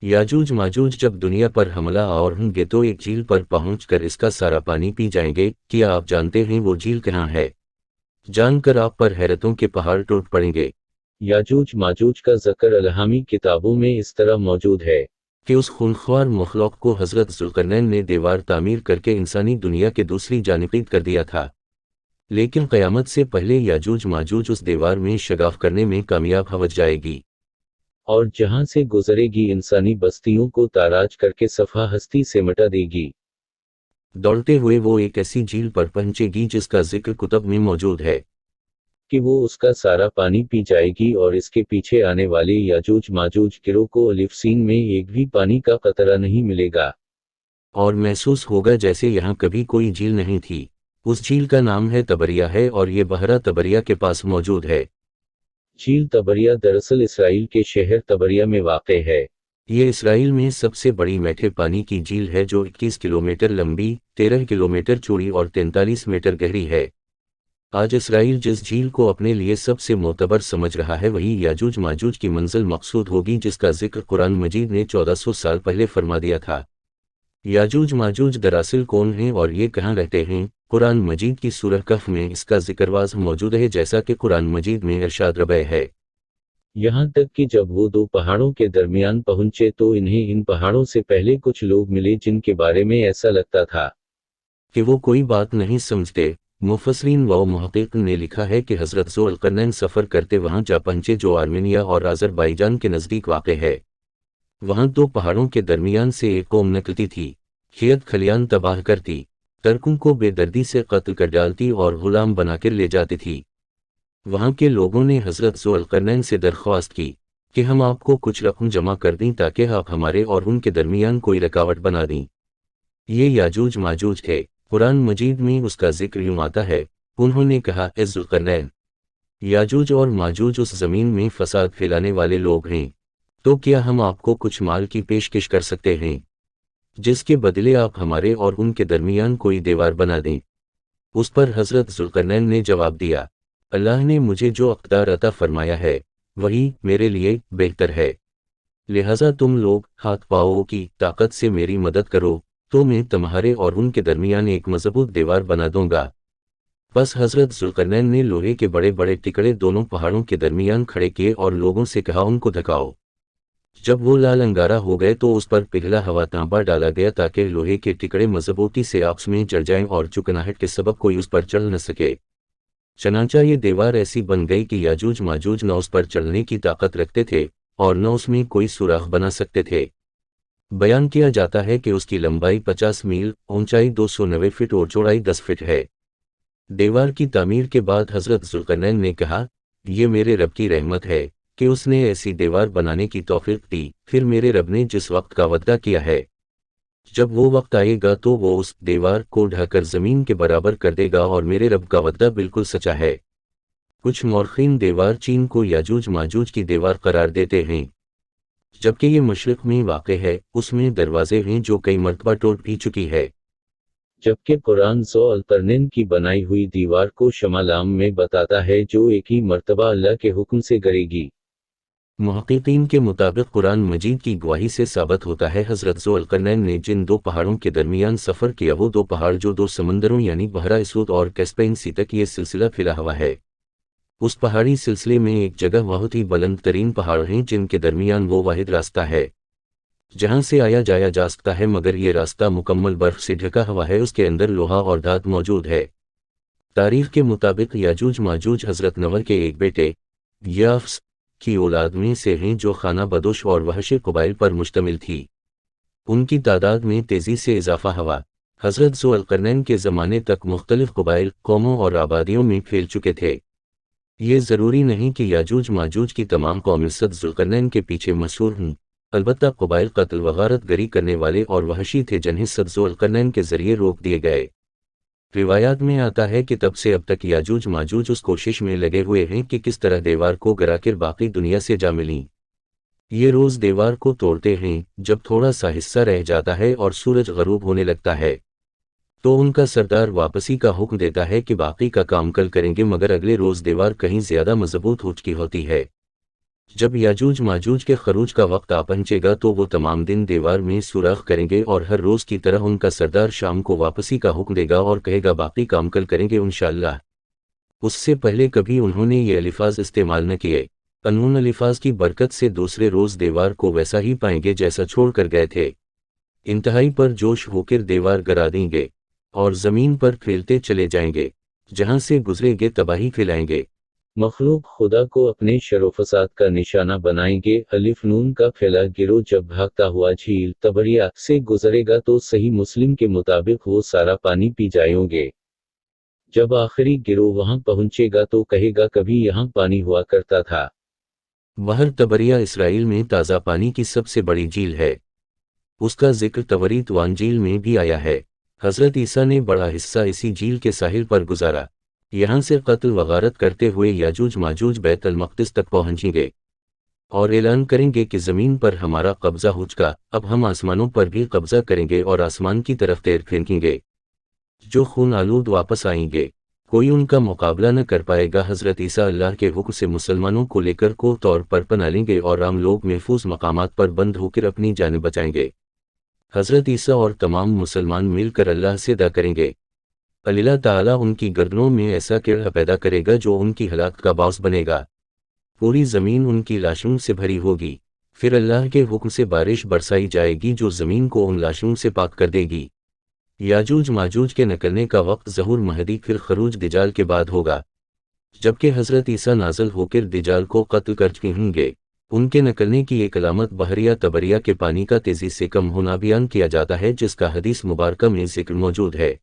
याजूज माजूज जब दुनिया पर हमला और होंगे तो एक झील पर पहुंचकर इसका सारा पानी पी जाएंगे। क्या आप जानते हैं वो झील कहाँ है? जानकर आप पर हैरतों के पहाड़ टूट पड़ेंगे। याजूज माजूज का ज़िक्र अलहामी किताबों में इस तरह मौजूद है कि उस खूनख्वार मखलूक को हज़रत ज़ुल्करनैन ने दीवार तामीर करके इंसानी दुनिया के दूसरी जानिब कर दिया था, लेकिन क़यामत से पहले याजूज माजूज उस दीवार में शगाफ करने में कामयाब हो जाएगी और जहां से गुजरेगी इंसानी बस्तियों को ताराज करके सफ़ा हस्ती से मिटा देगी। दौड़ते हुए वो एक ऐसी झील पर पहुंचेगी जिसका जिक्र कुतब में मौजूद है कि वो उसका सारा पानी पी जाएगी और इसके पीछे आने वाले याजूज माजूज गिरोह को अलिफ सीन में एक भी पानी का कतरा नहीं मिलेगा और महसूस होगा जैसे यहाँ कभी कोई झील नहीं थी। उस झील का नाम है तबरिया है और ये बहरा तबरिया के पास मौजूद है। झील तबरिया दरअसल इसराइल के शहर तबरिया में वाक़े है। ये इसराइल में सबसे बड़ी मीठे पानी की झील है जो 21 किलोमीटर लंबी, 13 किलोमीटर चौड़ी और 43 मीटर गहरी है। आज इसराइल जिस झील को अपने लिए सबसे मोतबर समझ रहा है वही याजूज माजूज की मंजिल मकसूद होगी जिसका जिक्र कुरान मजीद ने 1400 साल पहले फरमा दिया था। याजूज माजूज दरअसल कौन हैं और ये कहाँ रहते हैं? कुरान मजीद की सूरह कहफ में इसका जिक्रवाज मौजूद है, जैसा कि कुरान मजीद में इरशाद रबे है, यहाँ तक कि जब वो दो पहाड़ों के दरमियान पहुंचे तो इन्हें इन पहाड़ों से पहले कुछ लोग मिले जिनके बारे में ऐसा लगता था कि वो कोई बात नहीं समझते। मुफस्सिरीन व मुहक्किक ने लिखा है कि हज़रत ज़ुल्करनैन सफ़र करते वहाँ जा पहुंचे जो आर्मेनिया और अज़रबैजान के नज़दीक वाक़े है। वहाँ दो पहाड़ों के दरमियान से एक कौम निकलती थी, खेत खलियान तबाह करती, तर्कों को बेदर्दी से कत्ल कर डालती और गुलाम बनाकर ले जाती थी। वहाँ के लोगों ने हज़रत ज़ुल्करनैन से दरख्वास्त की कि हम आपको कुछ रकम जमा कर दें ताकि आप हमारे और उनके दरमियान कोई रुकावट बना दें। ये याजूज माजूज थे। कुरान मजीद में उसका जिक्र यूँ आता है, उन्होंने कहा, ए ज़ुल्करनैन, याजूज और माजूज उस ज़मीन में फसाद फैलाने वाले लोग हैं, तो क्या हम आपको कुछ माल की पेशकश कर सकते हैं जिसके बदले आप हमारे और उनके दरमियान कोई दीवार बना दें? उस पर हज़रत ज़ुल्करनैन ने जवाब दिया, अल्लाह ने मुझे जो अक़दार अता फरमाया है वही मेरे लिए बेहतर है, लिहाजा तुम लोग हाथ पाओं की ताकत से मेरी मदद करो तो मैं तुम्हारे और उनके दरमियान एक मजबूत दीवार बना दूंगा। बस हज़रत ज़ुल्करनैन ने लोहे के बड़े बड़े टिकड़े दोनों पहाड़ों के दरमियान खड़े किए और लोगों से कहा, उनको धकाओ। जब वो लाल अंगारा हो गए तो उस पर पिघला हवा तांबा डाला गया ताकि लोहे के टिकड़े मजबूती से आपस में जड़ जाएं और चुकनाहट के सबब कोई उस पर चढ़ न सके। चनांचा ये दीवार ऐसी बन गई कि याजूज माजूज न उस पर चढ़ने की ताकत रखते थे और न उसमें कोई सुराख बना सकते थे। बयान किया जाता है कि उसकी लंबाई 50 मील, ऊंचाई 290 फीट और चौड़ाई 10 फीट है। दीवार की तामीर के बाद हज़रत ज़ुल्करनैन ने कहा, यह मेरे रब की रहमत है कि उसने ऐसी दीवार बनाने की तौफीक दी। फिर मेरे रब ने जिस वक्त का वादा किया है, जब वो वक्त आएगा तो वो उस दीवार को ढककर ज़मीन के बराबर कर देगा और मेरे रब का वादा बिल्कुल सच्चा है। कुछ मौरखीन दीवार चीन को याजूज माजूज की दीवार करार देते हैं, जबकि ये मशरिक़ में वाक़े है, उसमें दरवाजे हैं जो कई मरतबा टूट भी चुकी है, जबकि कुरान ज़ुल्करनैन की बनाई हुई दीवार को शमाल-आम में बताता है जो एक ही मरतबा अल्लाह के हुक्म से गिरेगी। मुहक्किकीन के मुताबिक कुरान मजीद की गवाही से साबित होता है हज़रत ज़ुल्करनैन ने जिन दो पहाड़ों के दरमियान सफ़र किया वो दो पहाड़ जो दो समंदरों यानी बहरा असूद और कैस्पियन सी तक ये सिलसिला फैला हुआ है। उस पहाड़ी सिलसिले में एक जगह बहुत ही बुलंद तरीन पहाड़ हैं जिनके दरमियान वो वाहिद रास्ता है जहां से आया जाया जा सकता है, मगर ये रास्ता मुकम्मल बर्फ से ढका हुआ है। उसके अंदर लोहा और धात मौजूद है। तारीख के मुताबिक याजूज माजूज हज़रत नवर के एक बेटे याफ्स की औलाद में से हैं जो खाना बदोश और वहशी कबाइल पर मुश्तमिल थी। उनकी तादाद में तेज़ी से इजाफा हुआ। हज़रत ज़ुल्करनैन के ज़माने तक मुख्तलिफ कबाइल, कौमों और आबादियों में फैल चुके थे। ये ज़रूरी नहीं कि याजूज माजूज की तमाम कौमें ज़ुल्करनैन के पीछे मशहूर हों, अलबत्ता कबाइल कत्ल व गारत गरी करने वाले और वहशी थे जिन्हें ज़ुल्करनैन के ज़रिए रोक दिए गए। रिवायात में आता है कि तब से अब तक याजूज माजूज उस कोशिश में लगे हुए हैं कि किस तरह दीवार को गिराकर बाकी दुनिया से जा मिलें। ये रोज़ दीवार को तोड़ते हैं, जब थोड़ा सा हिस्सा रह जाता है और सूरज गरूब होने लगता है तो उनका सरदार वापसी का हुक्म देता है कि बाकी का काम कल करेंगे, मगर अगले रोज़ दीवार कहीं ज़्यादा मजबूत हो चुकी होती है। جب یاجوج ماجوج کے خروج کا وقت آ پہنچے گا تو وہ تمام دن دیوار میں سوراخ کریں گے، اور ہر روز کی طرح ان کا سردار شام کو واپسی کا حکم دے گا اور کہے گا باقی کام کل کریں گے انشاءاللہ۔ اس سے پہلے کبھی انہوں نے یہ الفاظ استعمال نہ کیے۔ ان الفاظ کی برکت سے دوسرے روز دیوار کو ویسا ہی پائیں گے جیسا چھوڑ کر گئے تھے۔ انتہائی پر جوش ہو کر دیوار گرا دیں گے اور زمین پر پھیلتے چلے جائیں گے، جہاں سے گزریں گے تباہی پھیلائیں گے۔ مخلوق خدا کو اپنے شر و فساد کا نشانہ بنائیں گے۔ الف نون کا پھیلا گروہ جب بھاگتا ہوا جھیل تبریہ سے گزرے گا تو صحیح مسلم کے مطابق وہ سارا پانی پی جائیں گے۔ جب آخری گروہ وہاں پہنچے گا تو کہے گا کبھی یہاں پانی ہوا کرتا تھا۔ بحر تبریہ اسرائیل میں تازہ پانی کی سب سے بڑی جھیل ہے۔ اس کا ذکر طبری توانجیل میں بھی آیا ہے۔ حضرت عیسیٰ نے بڑا حصہ اسی جھیل کے ساحل پر گزارا۔ یہاں سے قتل و غارت کرتے ہوئے یاجوج ماجوج بیت المقدس تک پہنچیں گے اور اعلان کریں گے کہ زمین پر ہمارا قبضہ ہو چکا، اب ہم آسمانوں پر بھی قبضہ کریں گے اور آسمان کی طرف تیر پھینکیں گے۔ جو خون آلود واپس آئیں گے، کوئی ان کا مقابلہ نہ کر پائے گا۔ حضرت عیسیٰ اللہ کے حکم سے مسلمانوں کو لے کر کو طور پر پناہ لیں گے اور عام لوگ محفوظ مقامات پر بند ہو کر اپنی جانیں بچائیں گے۔ حضرت عیسیٰ اور تمام مسلمان مل کر اللہ سے دعا کریں گے۔ اللہ تعالیٰ ان کی گردنوں میں ایسا کیڑا پیدا کرے گا جو ان کی ہلاکت کا باعث بنے گا۔ پوری زمین ان کی لاشوں سے بھری ہوگی، پھر اللہ کے حکم سے بارش برسائی جائے گی جو زمین کو ان لاشوں سے پاک کر دے گی۔ یاجوج ماجوج کے نکلنے کا وقت ظہور مہدی پھر خروج دجال کے بعد ہوگا، جبکہ حضرت عیسیٰ نازل ہو کر دجال کو قتل کر چکے ہوں گے۔ ان کے نکلنے کی ایک علامت بحریہ تبریہ کے پانی کا تیزی سے کم ہونا بیان کیا جاتا ہے، جس کا حدیث مبارکہ میں ذکر موجود ہے۔